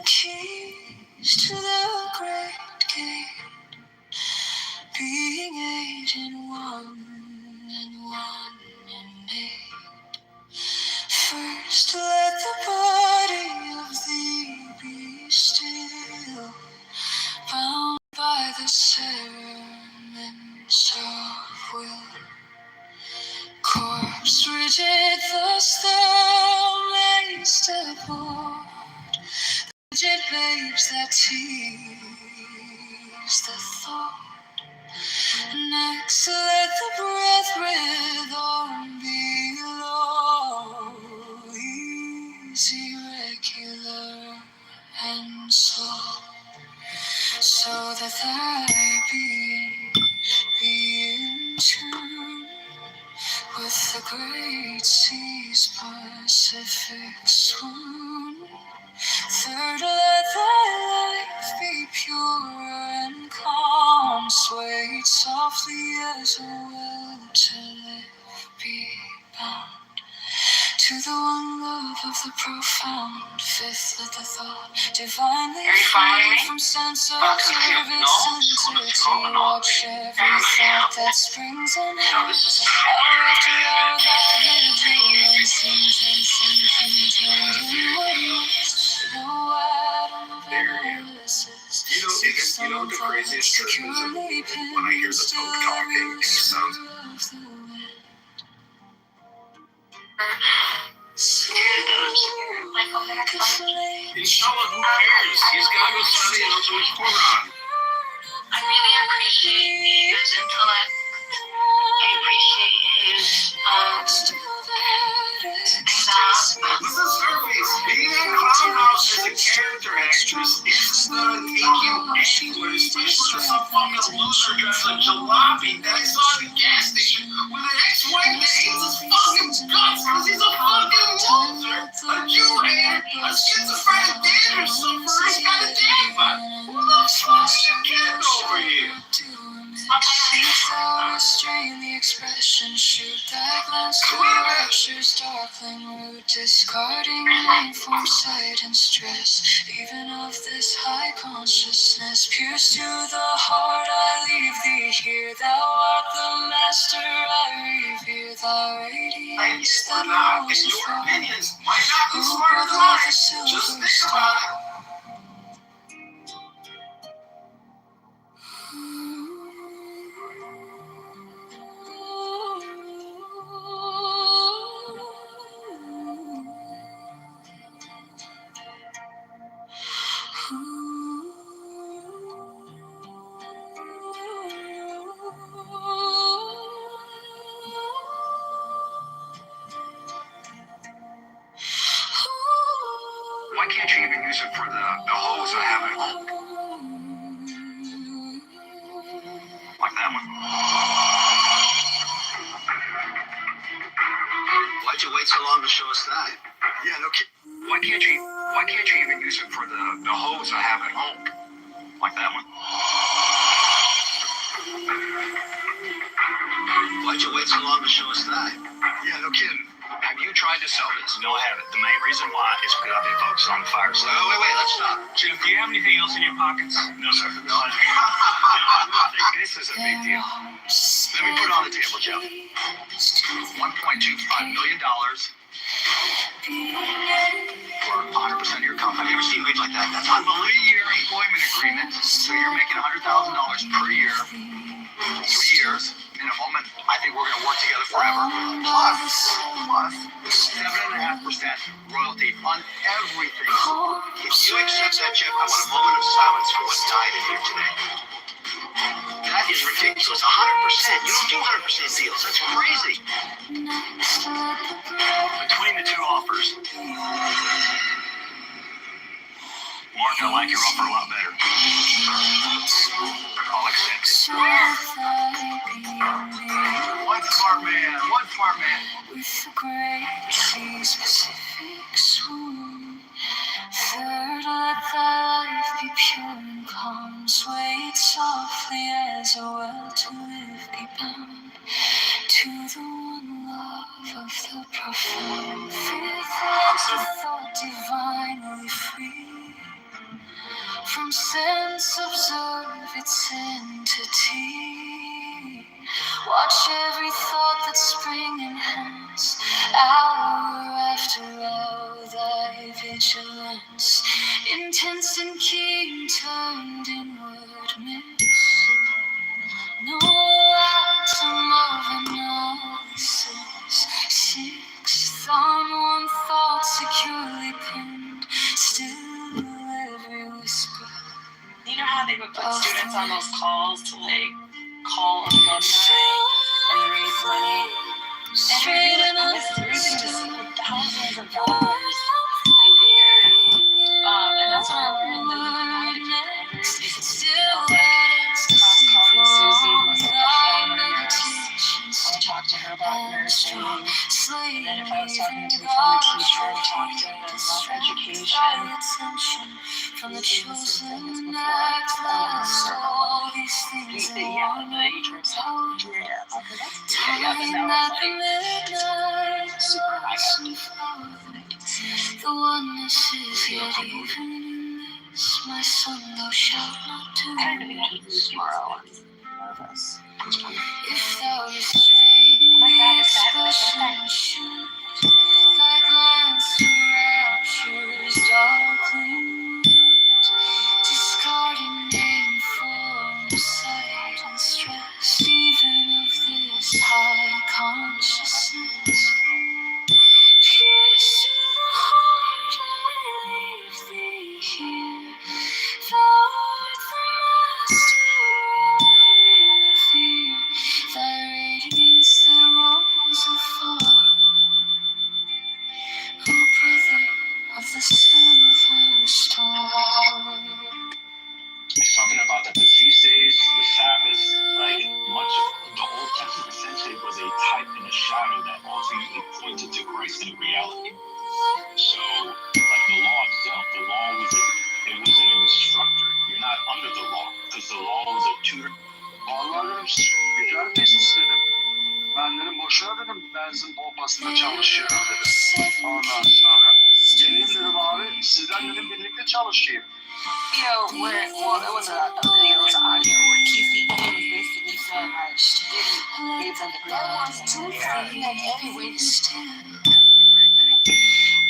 Keys to the great gate, being 8 in 1 and 1 in 8. First let the body of thee be still, bound by the cerements of will. Corpse rigid, thus thou mayst abhor rigid babes that tease the thought. Next let the breath rhythm be low, easy, regular, and slow, so that thy being be in tune with the great sea's Pacific swoon. Third, let thy life be pure and calm, swayed softly as a will to live be bound to the one love of the profound. Fifth, let the thought divinely free from sense of service entity, watch every thought that springs in hour after hour, thy vigilance contained in witness. No atom of analysis, The craziest truth is when I hear the Pope talking, it sounds. Inshallah, who cares? He's got to go study and also his Quran. I really appreciate his intellect. I appreciate his This is surface. Being in Clown House as a character actress isn't gonna take you anywhere, especially for some fucking loser dressed like jalopy that I saw at the gas station with an ex-wife that hates his fucking guts because he's a fucking loser, a Jew-hater, a schizophrenic dad or some first kind of dad. Who the fuck are you kidding over here? Restrain the expression, shoot that glance to rapture's darkling root, discarding mind, form, sight, and stress, even of this high consciousness. Pierce to the heart, I leave thee here. Thou art the master, I revere thy radiance that And rose your afar. opinions might not be O smart as brother of mine. the Just silver think star. about it. Why can't you even use it for the hose I have at home? Like that one. Why'd you wait so long to show us that? Yeah, no kidding. Why can't you even use it for the hose I have at home? Like that one. Why'd you wait so long to show us that? Yeah, no kidding. Have you tried to sell this? No, I haven't. The main reason why is because I've been focused on the fire. So, wait, let's stop. Jim, do you have anything else in your pockets? No, sir. No. This is a big deal. Let me put it on the table, Joe. $1.25 million for 100% of your company. Have you ever seen wage like that? That's a 3-year employment agreement. So you're making $100,000 per year, 3 years minimum, and I think we're going to work together forever. Plus 7.5% royalty on everything. If you accept that check, I want a moment of silence for what died in here today. That is ridiculous. 100%. You don't do 100% deals. That's crazy. Between the two offers, Mark, I like your offer a lot better. I'll accept it. One smart man. One smart man. With the great sea's Pacific swoon. Third, let thy life be pure and calm, swayed softly as a well to live be bound to the one love of the profound. Fifth, let the thought divinely free from sense observe its entity. Watch every thought that spring enhance, hour after hour thy vigilance, intense and keen turned inward miss. No atom of analysis, sixth on one thought securely pinned, still every whisper. You know how they would put students on those calls to like call alumni and raise money? Straight And up this is raising this thousands of dollars a year. And that's what I learned in still calling Susie, who was a former nurse, to talk to her about nursing. And then if I was talking to a former teacher, I talked to them about education. from the chosen act last all all these things in yeah, one the atrium stuff. Yeah, okay, that's good. time Yeah, but that that was the like midnight super high lost up. and flowed. The oneness is yet even in this, my son, thou shalt not do kind of gonna eat tomorrow. I'm nervous. if thou restrain My the God, is that expression should thy glance to rapture's darkling, discarding name, form, sight, and stress, even of this high consciousness. Pierce to the heart, I leave thee here. Thou art the master, I revere. Thy radiance that rolls afar. O brother of the silver star. He's talking about that the feast days, the Sabbath, like much of the Old Testament essentially was a type and a shadow that ultimately pointed to Christ in reality. So, like the law itself, the law was an instructor. You're not under the law because the law was a tutor. Vallahi güzel mesaj dedim. Ben dedim boşuna dedim benzin pompasında çalışıyorum dedim. Ondan sonra geleyim dedim abi sizden dedim birlikte çalışayım. Video where, well, it was a video, it was an audio where Keefe was basically saying like, gave them the ground. Yeah, anyways.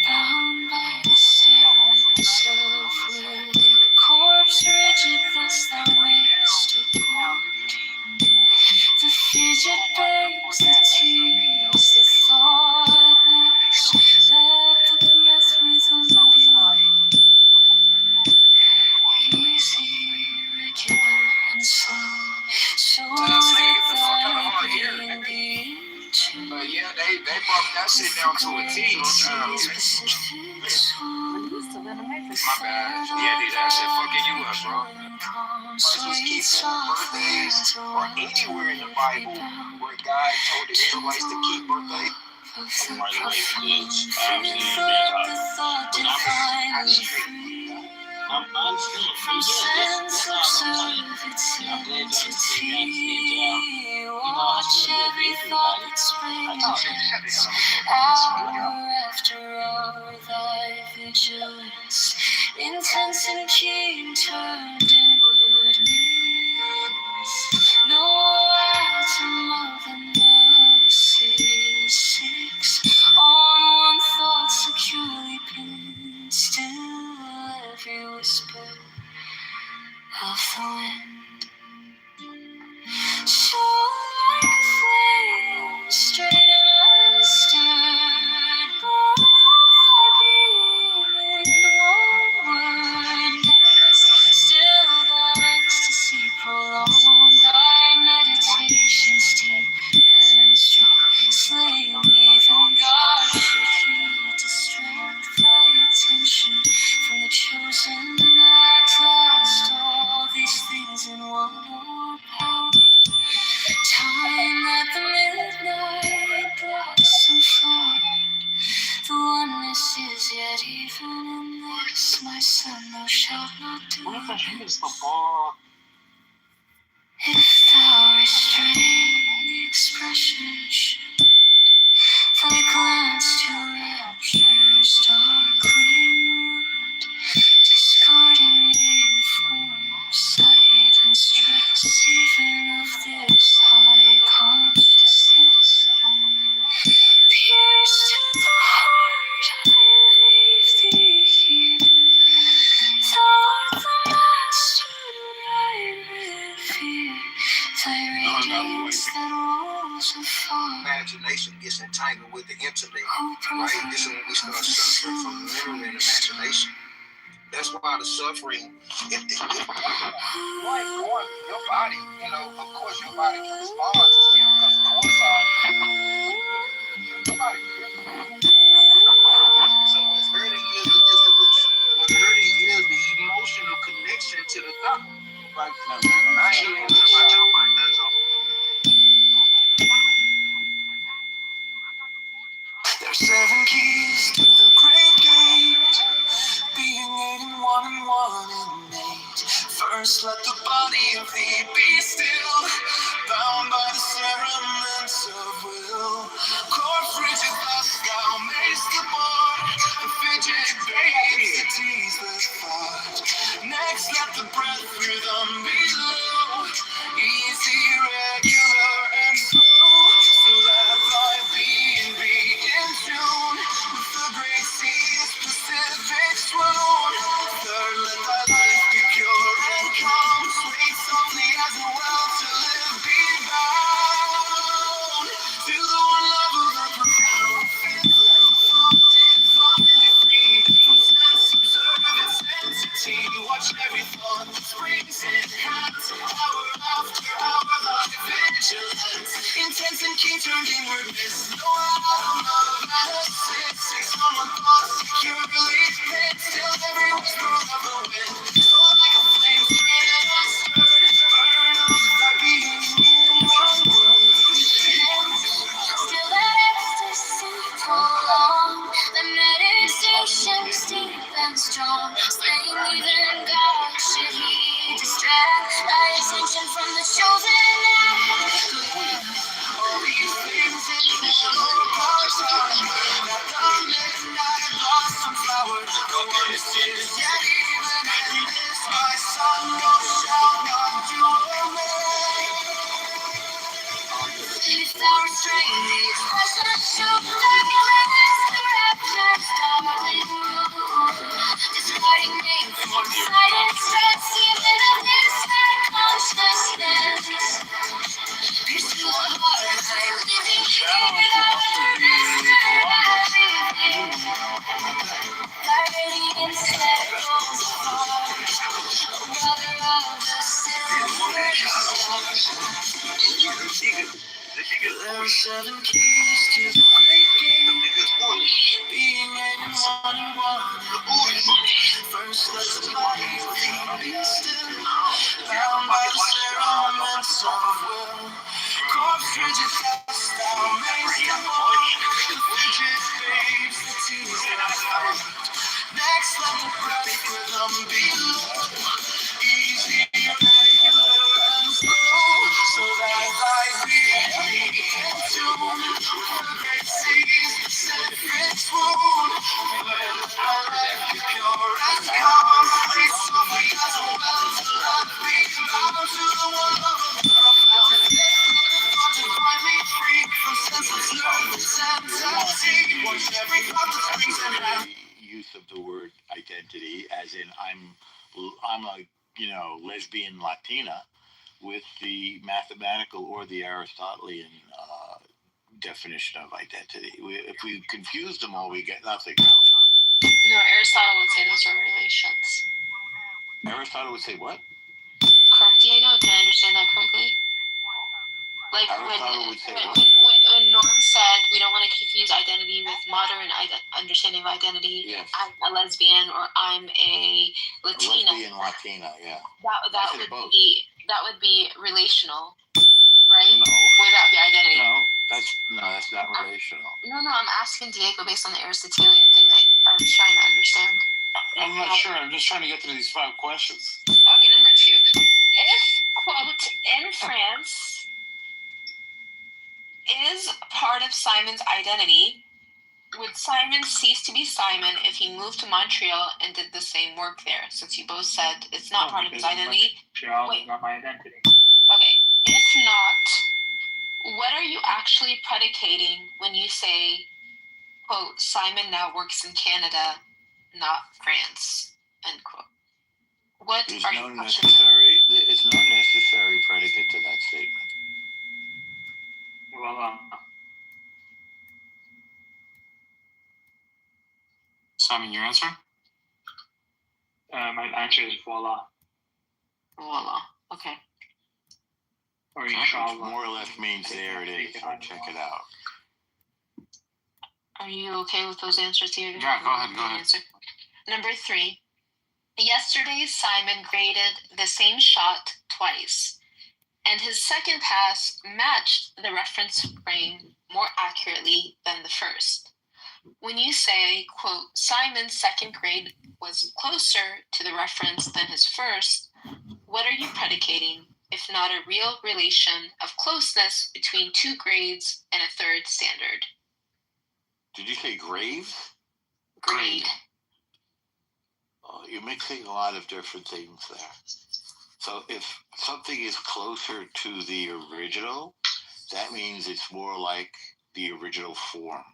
Bound by the silence of will, corpse rigid, thus thou mayst accord. The fidget begs, the tears, the thought next. Let the breath rhythm be easy, regular, and slow. So that thy being be But yeah, they broke that shit down to a T. My bad. Yeah, dude, that shit fucking you up, bro. First was keeping birthdays or anywhere in the Bible where God told the Israelites to keep birthdays. From sense observe its entity. Watch every thought that springs. Hour after hour, thy vigilance, intense and keen, turned inward miss. No atom of analysis, six on one thought securely pinned, still every whisper of the wind. So like a flame, straight and unstirred, born of thy being in one word. Still that ecstasy prolonged, thy meditations deep and strong. Slay me, then God should heed to strength thy attention from the chosen at last. All these things in one power. Time that the midnight blossom flowed. The oneness is yet even in this, my son, thou shalt not do this. If thou restrain the expression should, thy glance to rapture's darkling wood, discarding name, right? This is when we start suffering from memory and imagination. That's why the suffering, your body, of course your body can respond to sleep because of cortisol. Your body, so what's hurting is the emotional connection to the thought. Like, there's 7 keys to the great gate, being 8 and 1 and 1 and 8. First, let the body of thee be still, bound by the cerements of will. Core frigid thus thou mayst the bar, the fidget babes to tease the thought. Next, let the breath rhythm be low, easy, regular, and slow, so that thy being be in tune with the great sea's Pacific swoon. Third, let thy life be pure and calm, sway softly as a well to live be bound to the one love of the profound. Fifth, let thought divine be free from sense, observe its entity. Watch every thought that springs in hands, hour after hour, thy vigilance. Intense and keen turned inwardness, no atom of analysis. Some of thoughts securely hid, still every whisper of the wind. So like a flame spread and stirred, burn up thy being in one word. Still that ecstasy prolong, the meditation is deep and strong. Slaying even God should he distract thy attention from the chosen act. All these things in one part-time, that the midnight blossom flower. No one is yet even in this my son, no shall not do away. If thou restrain the expression, show thy lips, the rapture's darkling moon. Discarding name from silent stress, even of this high consciousness. Pierce to the heart, thy living here, thou thy radiance echoes afar. Brother of the silver star. There are 7 keys to the great gate, being 8 and 1 and 1. First, let the body of thee be still, bound by the cerements of will. Corpse frigid thus thou mayst walk, the frigid babes that tease thy heart. Next, let the breath rhythm be low, easy, regular, and slow, so that thy being be in tune with the great sea's Pacific swoon. Let thy life be pure and calm, breathe softly as a well to let be bound to the one love of the profound. Let the thought divinely free from sense observed entity. Watch every thought that springs in hand. Use of the word identity, as in I'm a lesbian Latina, with the mathematical or the Aristotelian definition of identity. If we confuse them all, we get nothing really. No, Aristotle would say those are relations. Aristotle would say what? Correct, Diego? Did I understand that correctly? Like when Norm said we don't want to confuse identity with modern understanding of identity. Yes. I'm a lesbian or I'm a Latina. A lesbian Latina, yeah. That would be relational, right? No. Without the identity. No, that's not relational. No, I'm asking Diego based on the Aristotelian thing that I was trying to understand. I'm not sure. I'm just trying to get through these 5 questions. Okay, number 2. If, quote, in France is part of Simon's identity, would Simon cease to be Simon if he moved to Montreal and did the same work there? Since you both said it's not part of his identity. Montreal is not my identity. Okay, if not, what are you actually predicating when you say, quote, Simon now works in Canada, not France, end quote? What There's are no you necessary predicate to that statement. Well, Simon, your answer? My answer is voila. Voila. Okay. Or Okay. inshallah. More or less means there it is. So check it out. Are you okay with those answers here? Yeah, go ahead. Answer. Number 3. Yesterday, Simon graded the same shot twice, and his second pass matched the reference frame more accurately than the first. When you say, quote, Simon's second grade was closer to the reference than his first, what are you predicating, if not a real relation of closeness between 2 grades and a third standard? Did you say Graves? Grade. Oh, you're mixing a lot of different things there. So if something is closer to the original, that means it's more like the original form.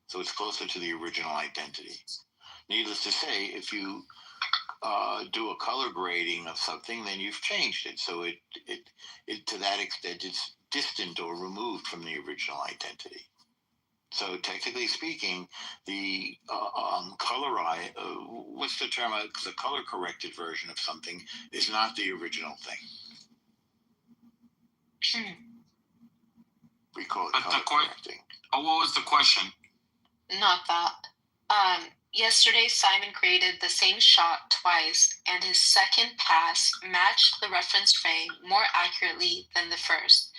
So it's closer to the original identity. Needless to say, if you do a color grading of something, then you've changed it. So it to that extent, it's distant or removed from the original identity. So technically speaking, the what's the term? The color corrected version of something is not the original thing. We call it But color correcting. Oh, what was the question? Not that. Yesterday, Simon graded the same shot twice, and his second pass matched the reference frame more accurately than the first.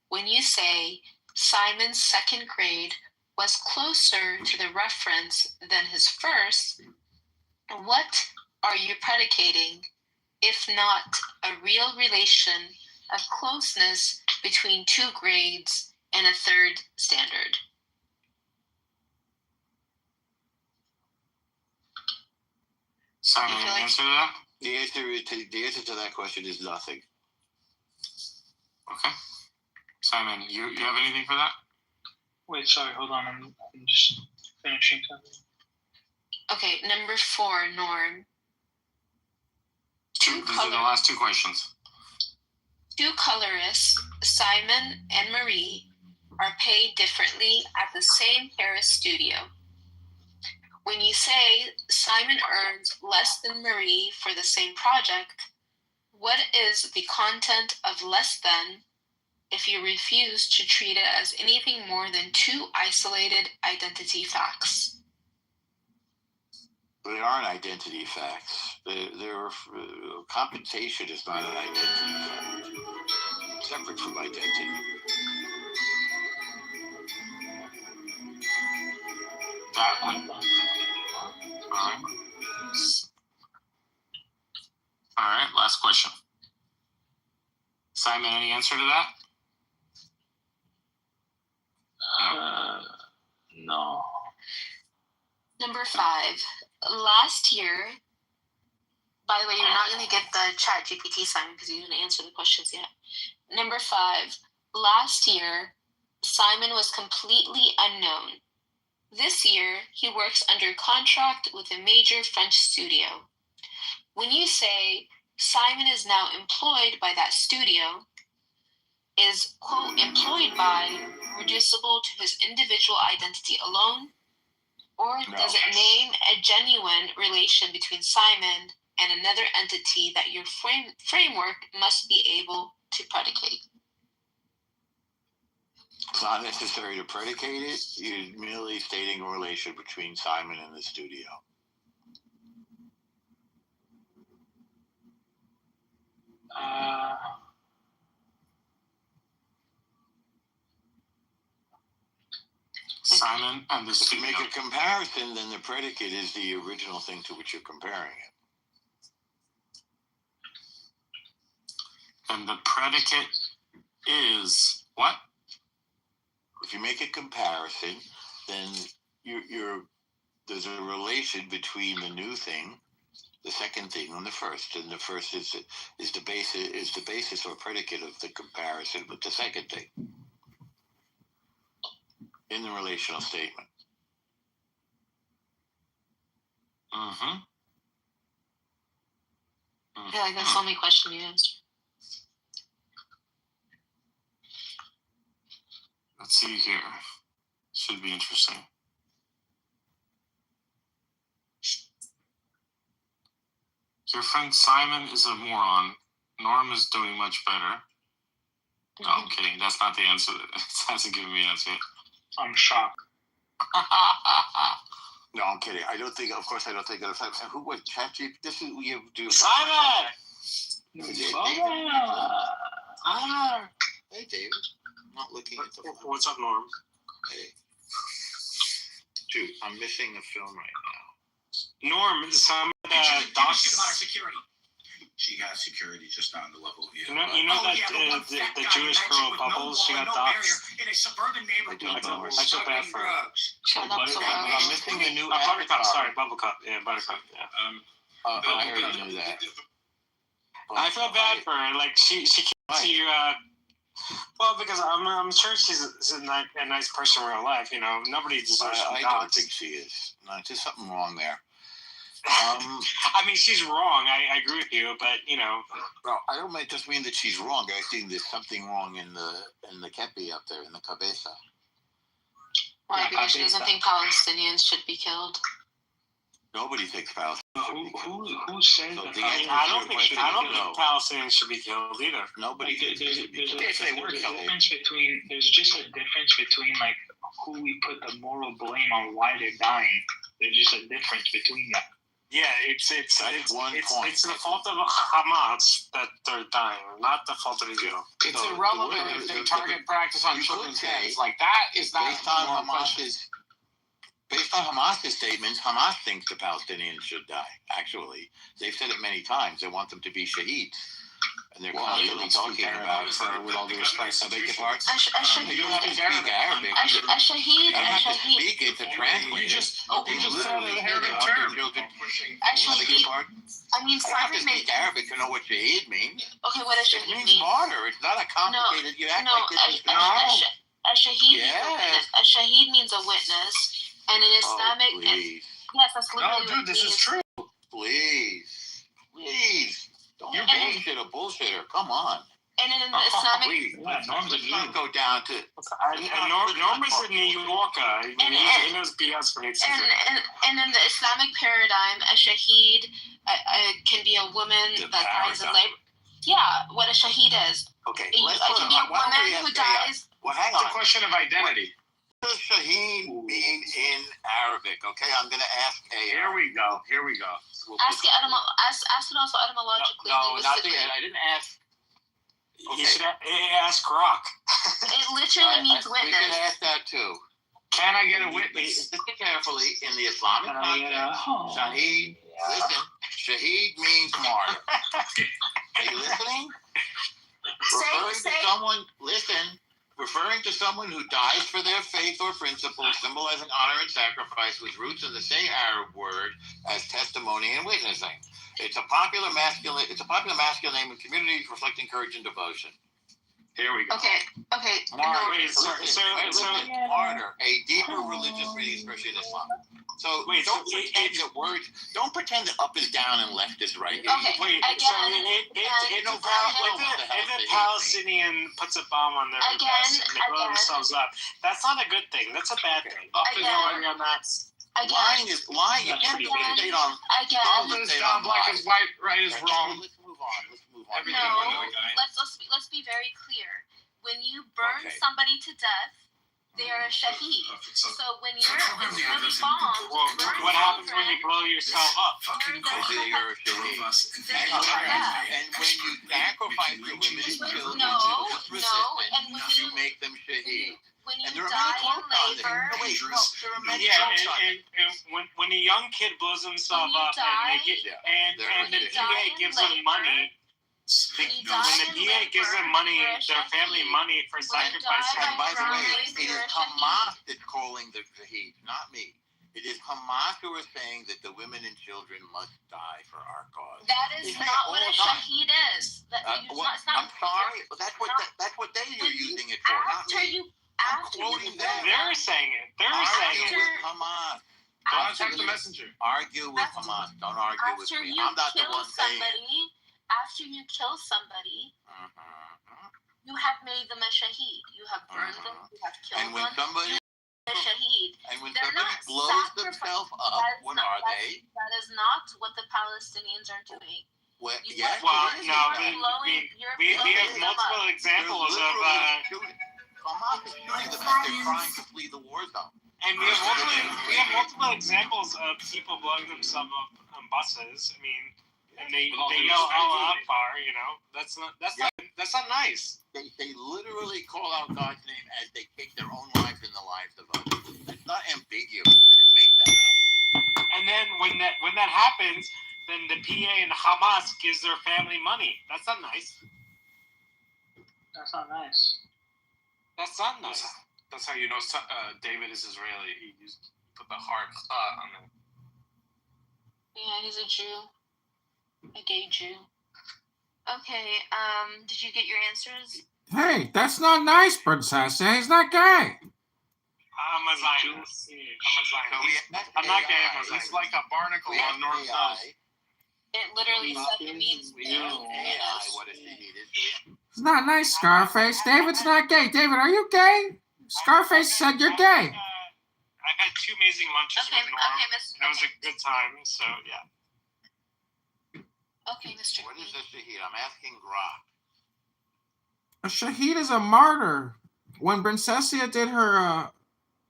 When you say Simon's second grade was closer to the reference than his first, what are you predicating, if not a real relation of closeness between 2 grades and a third standard? Simon, You feel like- answer to that? The answer to that question is nothing. Okay. Simon, you have anything for that? Wait, sorry, hold on. I'm just finishing something. Okay, number 4, Norm. These are the last 2 questions. 2 colorists, Simon and Marie, are paid differently at the same Paris studio. When you say Simon earns less than Marie for the same project, what is the content of less than if you refuse to treat it as anything more than 2 isolated identity facts? They aren't identity facts. Compensation is not an identity fact. Separate from identity. That one. All right, last question. Simon, any answer to that? No. Number 5, last year, by the way, you're not going to get the chat GPT, Simon, because you didn't answer the questions yet. Number 5, last year, Simon was completely unknown. This year, he works under contract with a major French studio. When you say Simon is now employed by that studio, is, quote, employed by reducible to his individual identity alone? Or does it name a genuine relation between Simon and another entity that your framework must be able to predicate? It's not necessary to predicate it. You're merely stating a relation between Simon and the studio. Simon and the If you studio. make a comparison, then the predicate is the original thing to which you're comparing it. And the predicate is what? If you make a comparison, then there's a relation between the new thing, the second thing, and the first. And the first is the basis or predicate of the comparison with the second thing in the relational statement. Mm-hmm. I feel like that's the only question you answered. Let's see here. Should be interesting. Your friend Simon is a moron. Norm is doing much better. No, I'm kidding. That's not the answer. It hasn't given me an answer. I'm shocked. No, I'm kidding. I don't think. Of course, I don't think that. Who was ChatGPT? This is you do. Simon. Hey, David. I'm not looking at the phone. What's up, Norm? Hey. Dude, I'm missing a film right now. Norm, some docs. security. She has security just on the level of you. You know the Jewish girl Bubbles, she got doxxed. In a suburban neighborhood. I feel bad for her. Shut up, so I'm missing the new Buttercup, sorry, Bubblecup. Yeah, Buttercup, yeah. I already knew that. I feel bad for her. Like, she can't see, well, because I'm sure she's a nice person in real life, you know. Nobody deserves to be I don't doxxed. think she is. No, there's something wrong there. I mean, she's wrong. I agree with you, but you know. No, I don't just mean that she's wrong. I think there's something wrong in the kepi up there, in the cabeza. Why? Because she doesn't think Palestinians should be killed. Nobody thinks Palestine. Who said So that? I don't think Palestinians should be killed either. Nobody There's thinks they should be killed. Yes, they were killed. there's just a difference between like who we put the moral blame on why they're dying. There's just a difference between that. Yeah, it's one point. It's the fault of Hamas that they're dying, not the fault of Israel. It's So irrelevant the way- if they the- target practice on you children's could say, heads. Like that is not Based on more question. Hamas's statements, Hamas thinks the Palestinians should die. Actually, they've said it many times. They want them to be shaheeds, and they're constantly talking about it. With all due respect, I beg your pardon? A You don't have to speak Arabic. shaheed, You don't have to shaheed. speak it to translate. You just They said literally an Arabic want their term. children- A I beg your shaheed. pardon? I mean, I don't have to Simon made. speak Arabic to know what shaheed means. Okay, what does It shaheed means mean? martyr. It's not a complicated. You act No, like this is a shaheed means a Yes. witness. A shaheed means a witness, and in Islamic, Oh, please, yes, that's literally No, what dude, it this is means. true. please. Don't You're bullshit a bullshitter. Come on. And in the Islamic, Please. Yeah, Norm's a Let's not Jew. go down to. Norm is a New Yorker. He knows BS for and in the Islamic paradigm, a shaheed can be a woman The that dies in paradigm. labor. Yeah, what a shaheed is. Okay, It let's can be a why don't we woman who ask AI? dies. Well, hang It's a on. question of identity. What does Shaheen mean in Arabic? Okay, I'm going to ask AI. Here we go. We'll Ask put- it also etymologically. No, not linguistically. the. I didn't ask. You should ask Rock. It literally means We can witness. ask that too. Can I get a witness? Listen carefully. In the Islamic context, Shaheed, listen, Shaheed means martyr. Are you listening? Referring to someone who dies for their faith or principles, symbolizing honor and sacrifice, with roots in the same Arab word as testimony and witnessing. It's a popular masculine name in communities reflecting courage and devotion. Here we go. Okay. Martyr, Wait, martyr, a deeper religious meaning, especially in Islam. So Wait, don't so pretend that words. Don't pretend that up is down and left is right. Okay. Wait, Again, so again. if a Palestinian puts a bomb on their bus and they blow themselves up, that's not a good thing. That's a bad thing. Up Again. On that. Lying is lying. You can't dictate on. Up is down, black is white, right is wrong. Let's move on. Everything No, went away, guy. let's be very clear. When you burn Okay. somebody to death, they are a shaheed. So when you're Israeli bombed, Well, what happens when you blow yourself up? Okay, you're a shaheed. And when you sacrifice the women and children No, to this and when resistance, you make them shaheed. when And you there are die many quotes on in it. labor, No, wait, no, there are many Yeah, quotes on it. and when a young kid blows himself When you up die, and they get and the die DA in gives them labor, money. when you die When the in DA gives them labor, money, you're a their family shaheed. money for When you sacrificing. die And by the way, Right. it is You're a Hamas that's calling the shaheed, not me. It is Hamas who are saying that the women and children must die for our cause. That is They say it not all what a the time. shaheed is. It's not. I'm sorry, but that's what they are using it for, not me. After you quoting kill them. They're saying it. They're Argue saying it. with Hamas. Contact the messenger. Argue with Hamas. Don't argue with after me. you I'm not the kill one saying it. somebody, after you kill somebody, you have made them a shaheed. You have burned them. You have killed And when them. somebody a shaheed. And when They're somebody not blows themselves up, what are they? That is not what the Palestinians are doing. Well, You yes, are- Well, it is. no, You're blowing- you're we blowing have them multiple up. examples of, Hamas is shooting them as they're trying to flee the war zone. and we have multiple examples of people blowing themselves up on buses. I mean, and they yell "Allah Akbar," you know. That's not nice. They literally call out God's name as they take their own lives and the lives of others. That's not ambiguous. They didn't make that up. And then when that happens, then the PA and Hamas gives their family money. That's not nice. That's not nice. That's not nice. That's how you know David is Israeli. He used put the hard on him. Yeah, he's a Jew. A gay Jew. Okay, did you get your answers? Hey, that's not nice, Princess. He's not gay. I'm a Zionist. I'm not gay. I'm a Zionist. It's like a barnacle on North Coast. It literally said it means AI, what is needed. It's not nice, Scarface. David's not gay. David, are you gay? Scarface said you're gay. I've had 2 amazing lunches with Norm. And it was a good time. So yeah. Okay, Mr. What is a shaheed? I'm asking Grok. A shaheed is a martyr. When Princessia did her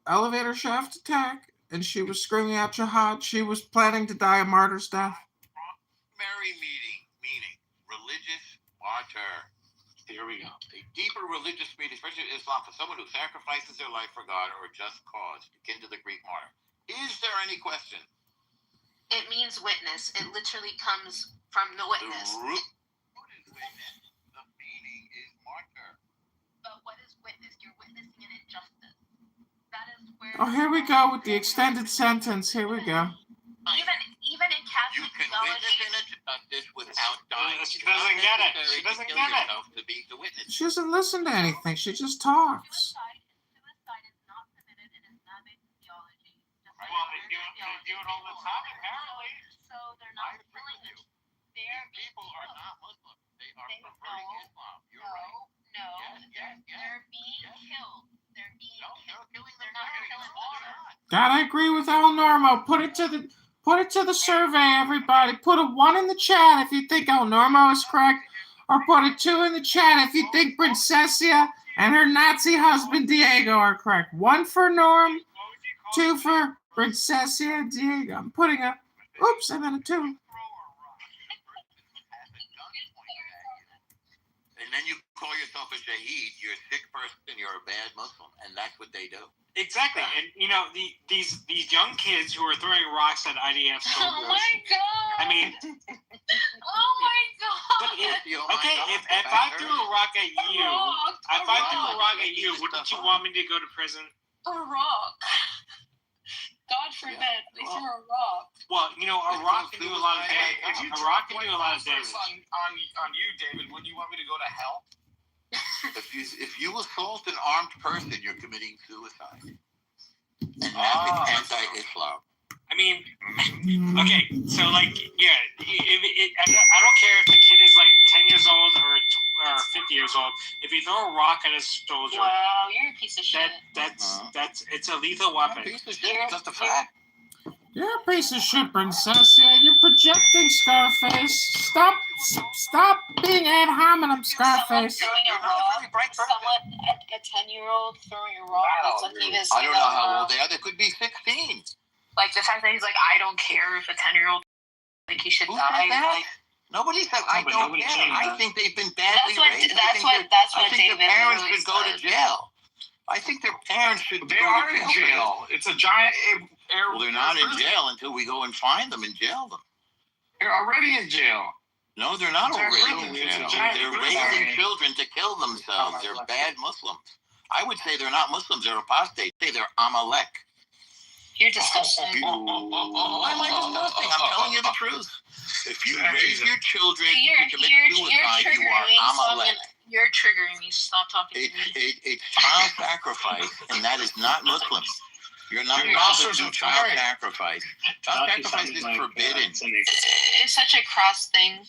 elevator shaft attack and she was screaming out jihad, she was planning to die a martyr's death. Primary meaning religious martyr. Here we go. A deeper religious meaning, especially in Islam, for someone who sacrifices their life for God or a just cause, akin to the Greek martyr. Is there any question? It means witness. It literally comes from the witness. The root is witness. The meaning is martyr. But what is witness? You're witnessing an injustice. That is where. Oh, here we go with the extended sentence. Here we go. Even in You Catholic can theology. witness injustice without dying. She doesn't get it. She doesn't get it. To be the witness. She doesn't listen to anything. She just talks. Suicide is not permitted in Islamic theology. Well, they do it all the time, apparently. So they're not killing them. They're People are not Muslim. They are perverting Islam. You're right. No, Yes. they're being killed. They're being No, killed. they're killing them. They're not killing them. God, I agree with El Normo. Put it to the survey, everybody. Put a 1 in the chat if you think El Normo is correct, or put a 2 in the chat if you think Princessia and her Nazi husband Diego are correct. 1 for Norm, 2 for Princessia and Diego. I'm putting a, oops, I meant a 2. And then you call yourself a shaheed. You're a sick person. You're a bad Muslim, and that's what they do. Exactly, and you know these young kids who are throwing rocks at IDF soldiers. Oh my god! I mean, oh my god! but if I threw a rock at you, wouldn't you want me to go to prison? A rock. God forbid, they threw a rock. Well, you know, a rock can do a lot of damage. A rock can do a lot of damage. On you, David, wouldn't you want me to go to hell? If you assault an armed person, you're committing suicide. And that's anti-Islam. I mean, okay, so like, yeah, I don't care if the kid is like 10 years old or 50 years old. If you throw a rock at a soldier, wow, you're a piece of shit. That's it's a lethal weapon. Piece of shit. Just a fact. You're a piece of shit, Princessia. You're projecting, Scarface. Stop being ad hominem, Scarface. Someone a 10-year-old throwing a rock. That's like you guys I don't know how old they are. They could be 16. Like the fact that he's like, I don't care if a 10-year-old think he should Who die. said that? Like, Nobody said I don't care. I think they've been badly raised. That's what I think David their parents really should go to jail. I think their parents should They go are to in jail. It's a giant air. Well, they're not in jail until we go and find them and jail them. They're already in jail. No, they're not They're already in It's a jail. giant They're prison. raising children to kill themselves. They're bad Muslims. I would say they're not Muslims. They're apostates. Say they're Amalek. you're disgusting. Why am I disgusting? I'm telling you the truth. If you raise your children to commit suicide, you are Amalek. You're triggering me. Stop talking to me. It's child sacrifice, and that is not Muslim. You're not allowed to do child sacrifice. Child sacrifice is forbidden. It's such a cross thing.